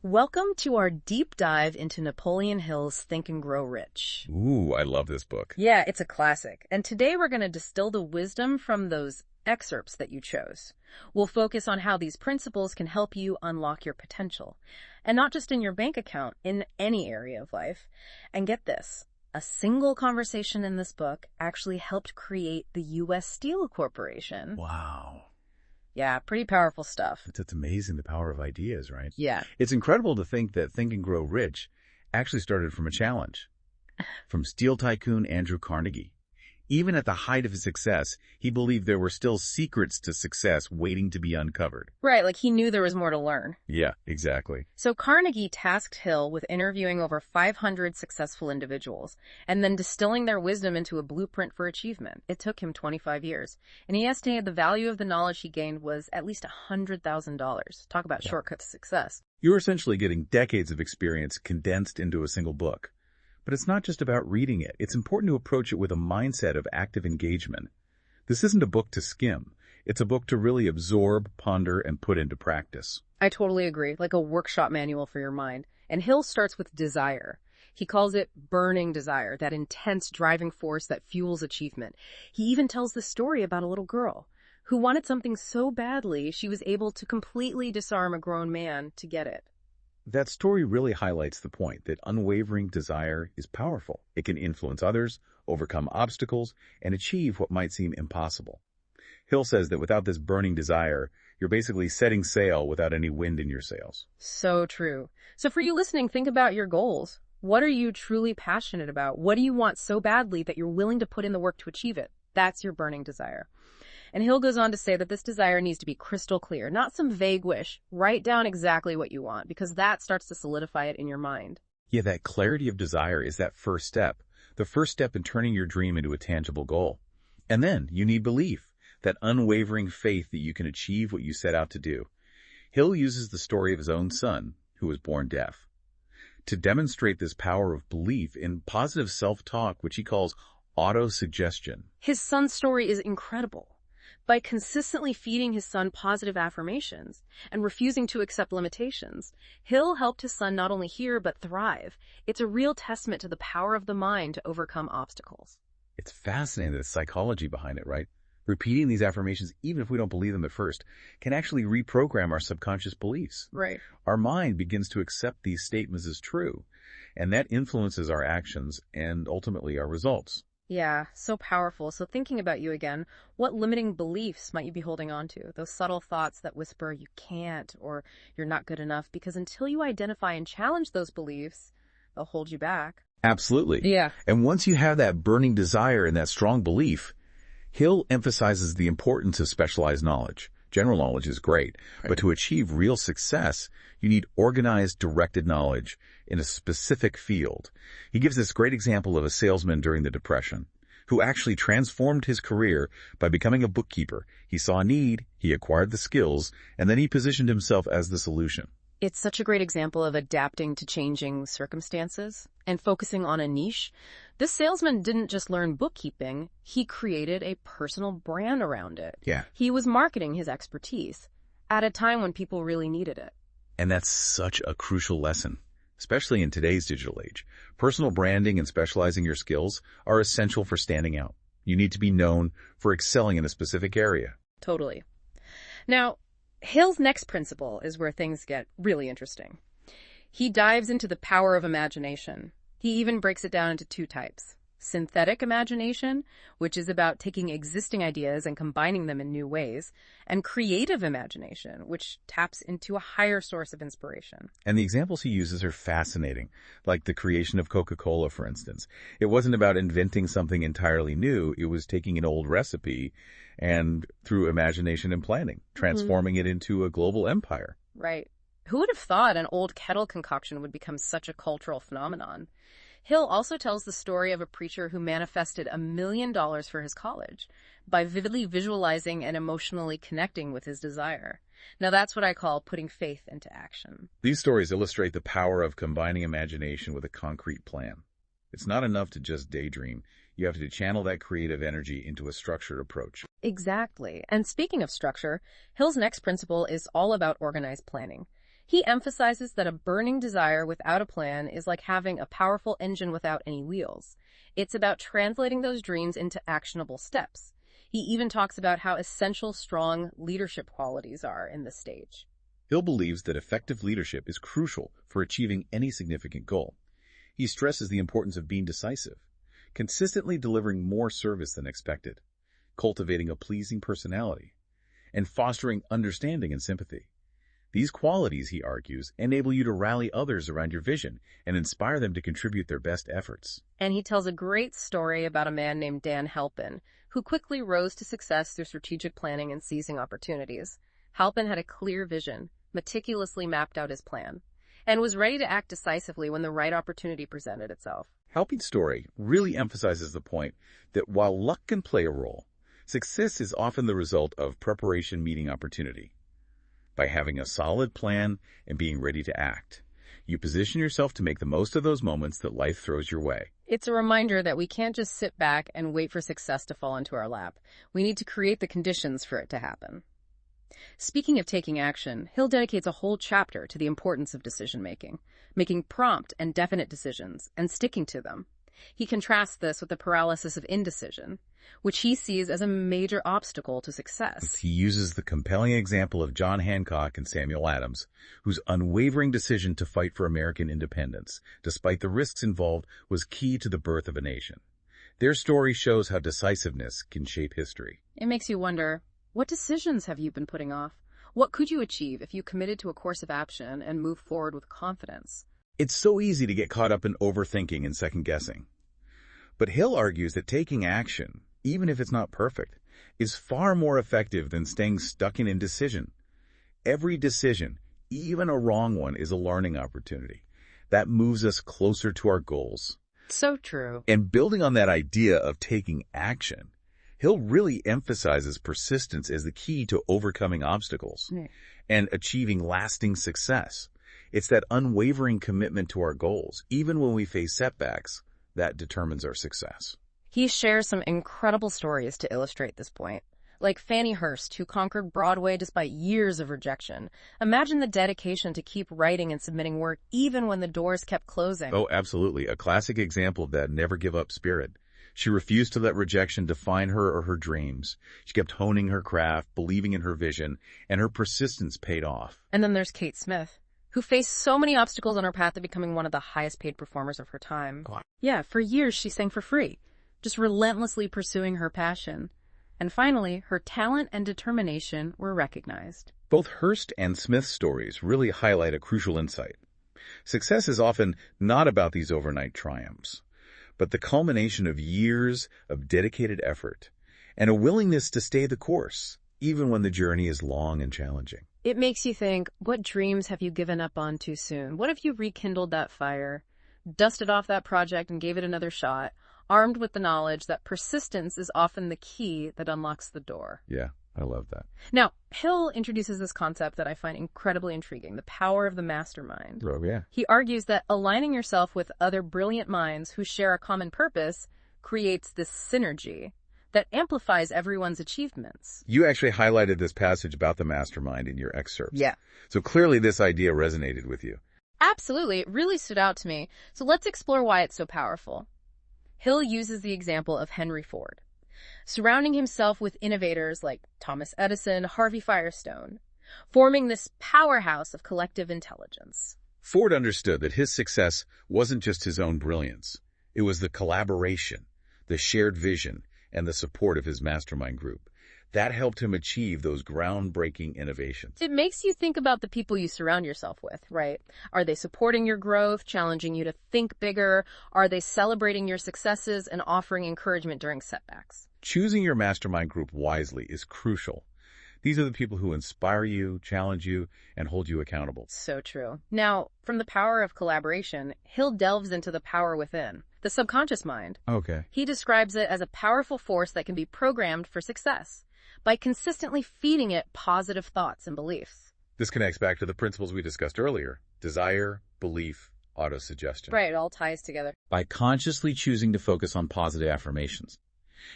Welcome to our deep dive into Napoleon Hill's Think and Grow Rich. Ooh, I love this book. Yeah, it's a classic. And today we're going to distill the wisdom from those excerpts that you chose. We'll focus on how these principles can help you unlock your potential. And not just in your bank account, in any area of life. And get this, a single conversation in this book actually helped create the U.S. Steel Corporation. Wow. Yeah, pretty powerful stuff. It's amazing, the power of ideas, right? Yeah. It's incredible to think that Think and Grow Rich actually started from a challenge from steel tycoon Andrew Carnegie. Even at the height of his success, he believed there were still secrets to success waiting to be uncovered. Right, like he knew there was more to learn. Yeah, exactly. So Carnegie tasked Hill with interviewing over 500 successful individuals and then distilling their wisdom into a blueprint for achievement. It took him 25 years, and he estimated the value of the knowledge he gained was at least $100,000. Talk about shortcut to success. You're essentially getting decades of experience condensed into a single book. But it's not just about reading it. It's important to approach it with a mindset of active engagement. This isn't a book to skim. It's a book to really absorb, ponder, and put into practice. I totally agree, like a workshop manual for your mind. And Hill starts with desire. He calls it burning desire, that intense driving force that fuels achievement. He even tells the story about a little girl who wanted something so badly she was able to completely disarm a grown man to get it. That story really highlights the point that unwavering desire is powerful. It can influence others, overcome obstacles, and achieve what might seem impossible. Hill says that without this burning desire, you're basically setting sail without any wind in your sails. So true. So for you listening, think about your goals. What are you truly passionate about? What do you want so badly that you're willing to put in the work to achieve it? That's your burning desire. And Hill goes on to say that this desire needs to be crystal clear, not some vague wish. Write down exactly what you want, because that starts to solidify it in your mind. Yeah, that clarity of desire is that first step, the first step in turning your dream into a tangible goal. And then you need belief, that unwavering faith that you can achieve what you set out to do. Hill uses the story of his own son, who was born deaf, to demonstrate this power of belief in positive self-talk, which he calls auto-suggestion. His son's story is incredible. By consistently feeding his son positive affirmations and refusing to accept limitations, Hill helped his son not only hear but thrive. It's a real testament to the power of the mind to overcome obstacles. It's fascinating, the psychology behind it, right? Repeating these affirmations, even if we don't believe them at first, can actually reprogram our subconscious beliefs. Right. Our mind begins to accept these statements as true, and that influences our actions and ultimately our results. Yeah, so powerful. So thinking about you again, what limiting beliefs might you be holding on to? Those subtle thoughts that whisper you can't or you're not good enough, because until you identify and challenge those beliefs, they'll hold you back. Absolutely. Yeah. And once you have that burning desire and that strong belief, Hill emphasizes the importance of specialized knowledge. General knowledge is great, but to achieve real success, you need organized, directed knowledge in a specific field. He gives this great example of a salesman during the Depression who actually transformed his career by becoming a bookkeeper. He saw a need, he acquired the skills, and then he positioned himself as the solution. It's such a great example of adapting to changing circumstances and focusing on a niche. This salesman didn't just learn bookkeeping, he created a personal brand around it. Yeah. He was marketing his expertise at a time when people really needed it. And that's such a crucial lesson, especially in today's digital age. Personal branding and specializing your skills are essential for standing out. You need to be known for excelling in a specific area. Totally. Now, Hill's next principle is where things get really interesting. He dives into the power of imagination. He even breaks it down into two types. Synthetic imagination, which is about taking existing ideas and combining them in new ways, and creative imagination, which taps into a higher source of inspiration. And the examples he uses are fascinating, like the creation of Coca-Cola, for instance. It wasn't about inventing something entirely new. It was taking an old recipe and, through imagination and planning, transforming it into a global empire. Right. Who would have thought an old kettle concoction would become such a cultural phenomenon? Hill also tells the story of a preacher who manifested $1 million for his college by vividly visualizing and emotionally connecting with his desire. Now that's what I call putting faith into action. These stories illustrate the power of combining imagination with a concrete plan. It's not enough to just daydream. You have to channel that creative energy into a structured approach. Exactly. And speaking of structure, Hill's next principle is all about organized planning. He emphasizes that a burning desire without a plan is like having a powerful engine without any wheels. It's about translating those dreams into actionable steps. He even talks about how essential strong leadership qualities are in this stage. Hill believes that effective leadership is crucial for achieving any significant goal. He stresses the importance of being decisive, consistently delivering more service than expected, cultivating a pleasing personality, and fostering understanding and sympathy. These qualities, he argues, enable you to rally others around your vision and inspire them to contribute their best efforts. And he tells a great story about a man named Dan Halpin, who quickly rose to success through strategic planning and seizing opportunities. Halpin had a clear vision, meticulously mapped out his plan, and was ready to act decisively when the right opportunity presented itself. Halpin's story really emphasizes the point that while luck can play a role, success is often the result of preparation meeting opportunity. By having a solid plan and being ready to act, you position yourself to make the most of those moments that life throws your way. It's a reminder that we can't just sit back and wait for success to fall into our lap. We need to create the conditions for it to happen. Speaking of taking action, Hill dedicates a whole chapter to the importance of decision-making, making prompt and definite decisions, and sticking to them. He contrasts this with the paralysis of indecision, which he sees as a major obstacle to success. He uses the compelling example of John Hancock and Samuel Adams, whose unwavering decision to fight for American independence, despite the risks involved, was key to the birth of a nation. Their story shows how decisiveness can shape history. It makes you wonder, what decisions have you been putting off? What could you achieve if you committed to a course of action and moved forward with confidence? It's so easy to get caught up in overthinking and second-guessing. But Hill argues that taking action, even if it's not perfect, is far more effective than staying stuck in indecision. Every decision, even a wrong one, is a learning opportunity that moves us closer to our goals. So true. And building on that idea of taking action, Hill really emphasizes persistence as the key to overcoming obstacles and achieving lasting success. It's that unwavering commitment to our goals, even when we face setbacks, that determines our success. He shares some incredible stories to illustrate this point, like Fannie Hurst, who conquered Broadway despite years of rejection. Imagine the dedication to keep writing and submitting work even when the doors kept closing. Oh, absolutely. A classic example of that never-give-up spirit. She refused to let rejection define her or her dreams. She kept honing her craft, believing in her vision, and her persistence paid off. And then there's Kate Smith, who faced so many obstacles on her path to becoming one of the highest-paid performers of her time. Wow. Yeah, for years she sang for free, just relentlessly pursuing her passion. And finally, her talent and determination were recognized. Both Hurst and Smith's stories really highlight a crucial insight. Success is often not about these overnight triumphs, but the culmination of years of dedicated effort and a willingness to stay the course, even when the journey is long and challenging. It makes you think, what dreams have you given up on too soon? What if you rekindled that fire, dusted off that project and gave it another shot, armed with the knowledge that persistence is often the key that unlocks the door? Yeah, I love that. Now, Hill introduces this concept that I find incredibly intriguing, the power of the mastermind. Oh, yeah. He argues that aligning yourself with other brilliant minds who share a common purpose creates this synergy that amplifies everyone's achievements. You actually highlighted this passage about the mastermind in your excerpt. Yeah. So clearly this idea resonated with you. Absolutely. It really stood out to me. So let's explore why it's so powerful. Hill uses the example of Henry Ford, surrounding himself with innovators like Thomas Edison, Harvey Firestone, forming this powerhouse of collective intelligence. Ford understood that his success wasn't just his own brilliance. It was the collaboration, the shared vision, and the support of his mastermind group. That helped him achieve those groundbreaking innovations. It makes you think about the people you surround yourself with, right? Are they supporting your growth, challenging you to think bigger? Are they celebrating your successes and offering encouragement during setbacks? Choosing your mastermind group wisely is crucial. These are the people who inspire you, challenge you, and hold you accountable. So true. Now, from the power of collaboration, Hill delves into the power within, the subconscious mind. Okay. He describes it as a powerful force that can be programmed for success by consistently feeding it positive thoughts and beliefs. This connects back to the principles we discussed earlier: desire, belief, autosuggestion. Right, it all ties together. By consciously choosing to focus on positive affirmations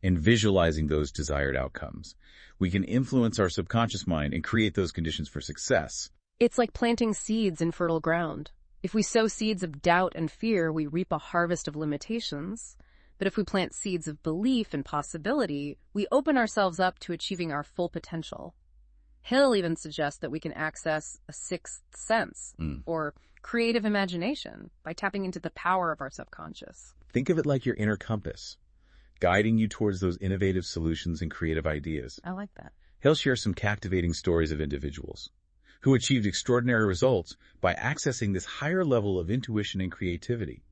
and visualizing those desired outcomes, we can influence our subconscious mind and create those conditions for success. It's like planting seeds in fertile ground. If we sow seeds of doubt and fear, we reap a harvest of limitations. But if we plant seeds of belief and possibility, we open ourselves up to achieving our full potential. Hill even suggests that we can access a sixth sense, or creative imagination, by tapping into the power of our subconscious. Think of it like your inner compass, guiding you towards those innovative solutions and creative ideas. I like that. He'll share some captivating stories of individuals who achieved extraordinary results by accessing this higher level of intuition and creativity.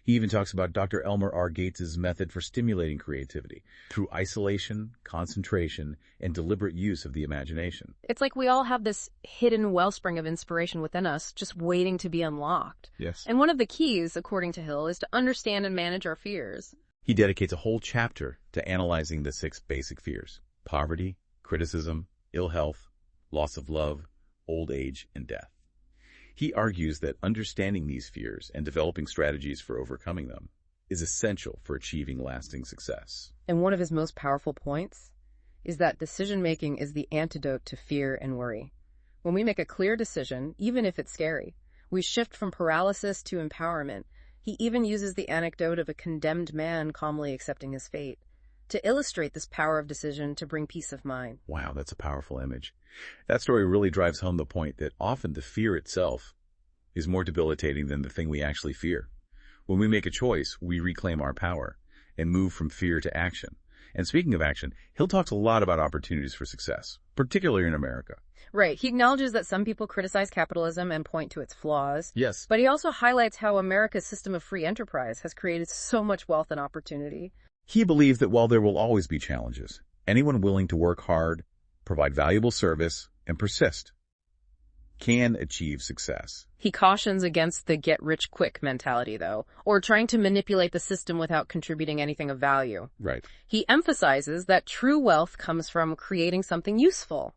He even talks about Dr. Elmer R. Gates' method for stimulating creativity through isolation, concentration, and deliberate use of the imagination. It's like we all have this hidden wellspring of inspiration within us, just waiting to be unlocked. Yes. And one of the keys, according to Hill, is to understand and manage our fears. He dedicates a whole chapter to analyzing the 6 basic fears: poverty, criticism, ill health, loss of love, old age, and death. He argues that understanding these fears and developing strategies for overcoming them is essential for achieving lasting success. And one of his most powerful points is that decision-making is the antidote to fear and worry. When we make a clear decision, even if it's scary, we shift from paralysis to empowerment. He even uses the anecdote of a condemned man calmly accepting his fate to illustrate this power of decision to bring peace of mind. Wow, that's a powerful image. That story really drives home the point that often the fear itself is more debilitating than the thing we actually fear. When we make a choice, we reclaim our power and move from fear to action. And speaking of action, Hill talks a lot about opportunities for success, particularly in America. Right. He acknowledges that some people criticize capitalism and point to its flaws. Yes. But he also highlights how America's system of free enterprise has created so much wealth and opportunity. He believes that while there will always be challenges, anyone willing to work hard, provide valuable service, and persist can achieve success. He cautions against the get-rich-quick mentality, though, or trying to manipulate the system without contributing anything of value. Right. He emphasizes that true wealth comes from creating something useful,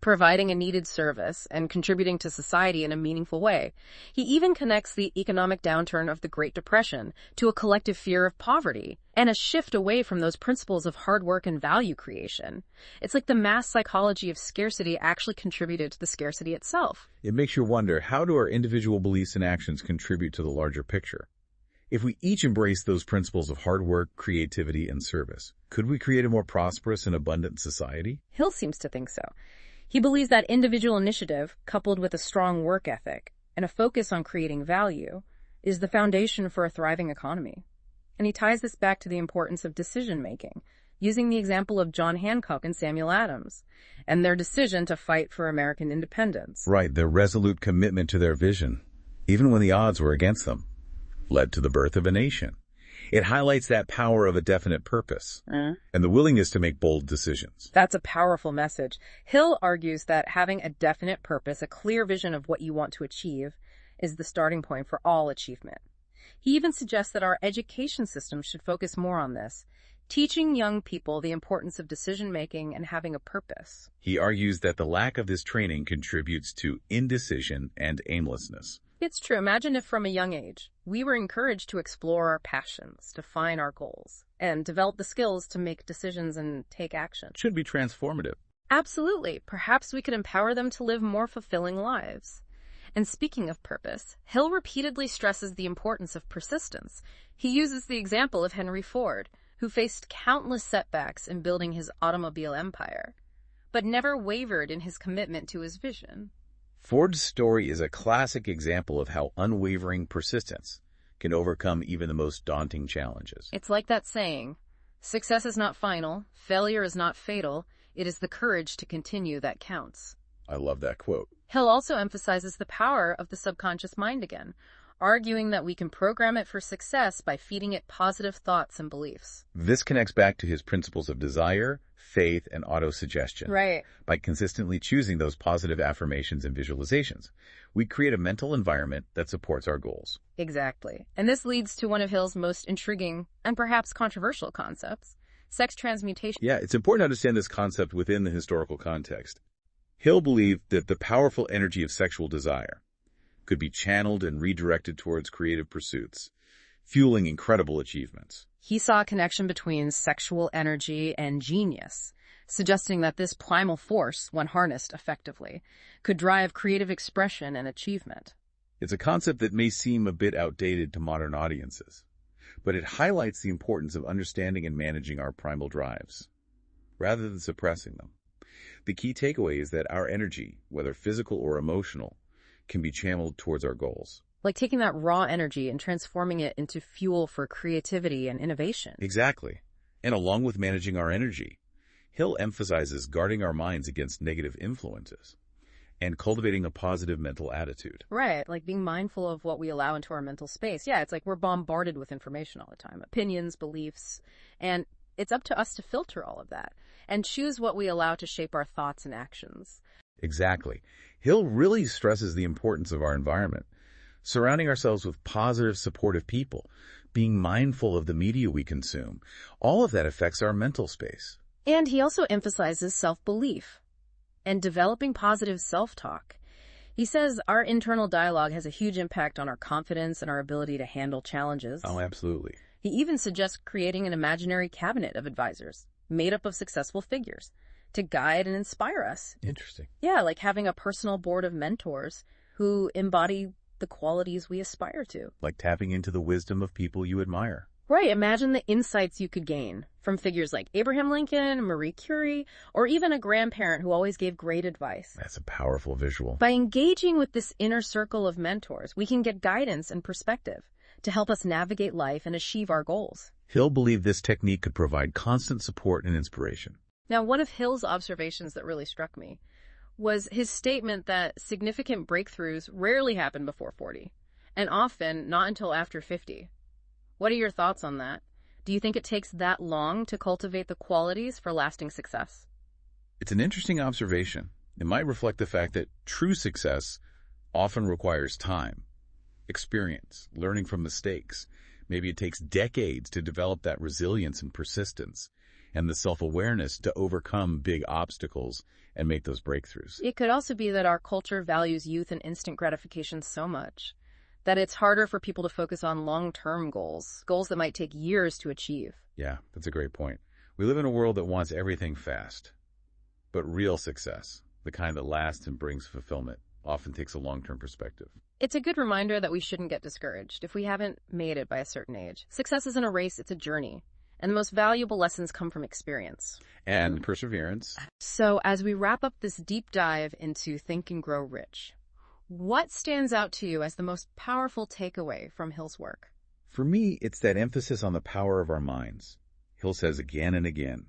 providing a needed service, and contributing to society in a meaningful way. He even connects the economic downturn of the Great Depression to a collective fear of poverty and a shift away from those principles of hard work and value creation. It's like the mass psychology of scarcity actually contributed to the scarcity itself. It makes you wonder, how do our individual beliefs and actions contribute to the larger picture? If we each embrace those principles of hard work, creativity, and service, could we create a more prosperous and abundant society? Hill seems to think so. He believes that individual initiative, coupled with a strong work ethic and a focus on creating value, is the foundation for a thriving economy. And he ties this back to the importance of decision-making, using the example of John Hancock and Samuel Adams, and their decision to fight for American independence. Right, their resolute commitment to their vision, even when the odds were against them, led to the birth of a nation. It highlights that power of a definite purpose and the willingness to make bold decisions. That's a powerful message. Hill argues that having a definite purpose, a clear vision of what you want to achieve, is the starting point for all achievement. He even suggests that our education system should focus more on this, teaching young people the importance of decision-making and having a purpose. He argues that the lack of this training contributes to indecision and aimlessness. It's true. Imagine if from a young age, we were encouraged to explore our passions, define our goals, and develop the skills to make decisions and take action. It should be transformative. Absolutely. Perhaps we could empower them to live more fulfilling lives. And speaking of purpose, Hill repeatedly stresses the importance of persistence. He uses the example of Henry Ford, who faced countless setbacks in building his automobile empire, but never wavered in his commitment to his vision. Ford's story is a classic example of how unwavering persistence can overcome even the most daunting challenges. It's like that saying, success is not final, failure is not fatal, it is the courage to continue that counts. I love that quote. Hill also emphasizes the power of the subconscious mind again, arguing that we can program it for success by feeding it positive thoughts and beliefs. This connects back to his principles of desire, faith, and autosuggestion. Right. By consistently choosing those positive affirmations and visualizations, we create a mental environment that supports our goals. Exactly. And this leads to one of Hill's most intriguing and perhaps controversial concepts, sex transmutation. Yeah, it's important to understand this concept within the historical context. Hill believed that the powerful energy of sexual desire could be channeled and redirected towards creative pursuits, fueling incredible achievements. He saw a connection between sexual energy and genius. suggesting that this primal force, when harnessed effectively, could drive creative expression and achievement. It's a concept that may seem a bit outdated to modern audiences, but it highlights the importance of understanding and managing our primal drives, rather than suppressing them. The key takeaway is that our energy, whether physical or emotional, can be channeled towards our goals. Like taking that raw energy and transforming it into fuel for creativity and innovation. Exactly. And along with managing our energy, Hill emphasizes guarding our minds against negative influences and cultivating a positive mental attitude. Right, like being mindful of what we allow into our mental space. Yeah, it's like we're bombarded with information all the time, opinions, beliefs, and it's up to us to filter all of that and choose what we allow to shape our thoughts and actions. Exactly. Hill really stresses the importance of our environment, surrounding ourselves with positive, supportive people, being mindful of the media we consume. All of that affects our mental space. And he also emphasizes self-belief and developing positive self-talk. He says our internal dialogue has a huge impact on our confidence and our ability to handle challenges. Oh, absolutely. He even suggests creating an imaginary cabinet of advisors made up of successful figures to guide and inspire us. Interesting. Yeah, like having a personal board of mentors who embody the qualities we aspire to. Like tapping into the wisdom of people you admire. Right, imagine the insights you could gain from figures like Abraham Lincoln, Marie Curie, or even a grandparent who always gave great advice. That's a powerful visual. By engaging with this inner circle of mentors, we can get guidance and perspective to help us navigate life and achieve our goals. Hill believed this technique could provide constant support and inspiration. Now, one of Hill's observations that really struck me was his statement that significant breakthroughs rarely happen before 40, and often not until after 50. What are your thoughts on that? Do you think it takes that long to cultivate the qualities for lasting success? It's an interesting observation. It might reflect the fact that true success often requires time, experience, learning from mistakes. Maybe it takes decades to develop that resilience and persistence and the self-awareness to overcome big obstacles and make those breakthroughs. It could also be that our culture values youth and instant gratification so much that it's harder for people to focus on long-term goals that might take years to achieve. Yeah, that's a great point. We live in a world that wants everything fast. But real success, the kind that lasts and brings fulfillment, often takes a long-term perspective. It's a good reminder that we shouldn't get discouraged if we haven't made it by a certain age. Success isn't a race, it's a journey. And the most valuable lessons come from experience. And perseverance. So as we wrap up this deep dive into Think and Grow Rich, what stands out to you as the most powerful takeaway from Hill's work? For me, it's that emphasis on the power of our minds. Hill says again and again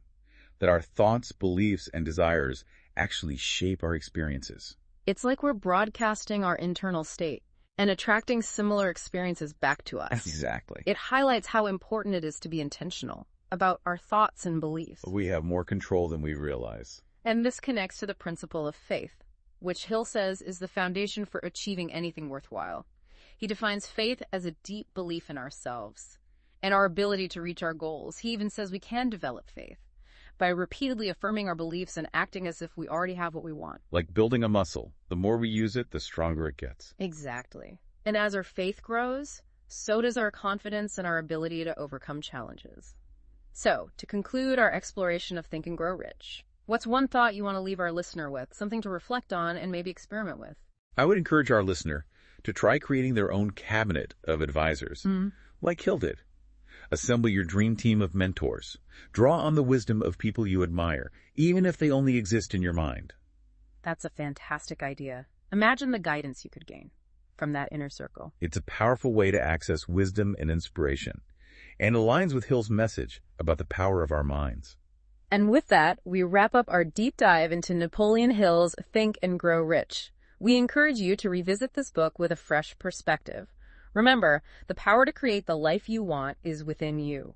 that our thoughts, beliefs, and desires actually shape our experiences. It's like we're broadcasting our internal state and attracting similar experiences back to us. Exactly. It highlights how important it is to be intentional about our thoughts and beliefs. We have more control than we realize. And this connects to the principle of faith, which Hill says is the foundation for achieving anything worthwhile. He defines faith as a deep belief in ourselves and our ability to reach our goals. He even says we can develop faith by repeatedly affirming our beliefs and acting as if we already have what we want. Like building a muscle. The more we use it, the stronger it gets. Exactly. And as our faith grows, so does our confidence and our ability to overcome challenges. So, to conclude our exploration of Think and Grow Rich, what's one thought you want to leave our listener with, something to reflect on and maybe experiment with? I would encourage our listener to try creating their own cabinet of advisors, like Hill did. Assemble your dream team of mentors. Draw on the wisdom of people you admire, even if they only exist in your mind. That's a fantastic idea. Imagine the guidance you could gain from that inner circle. It's a powerful way to access wisdom and inspiration, and aligns with Hill's message about the power of our minds. And with that, we wrap up our deep dive into Napoleon Hill's Think and Grow Rich. We encourage you to revisit this book with a fresh perspective. Remember, the power to create the life you want is within you.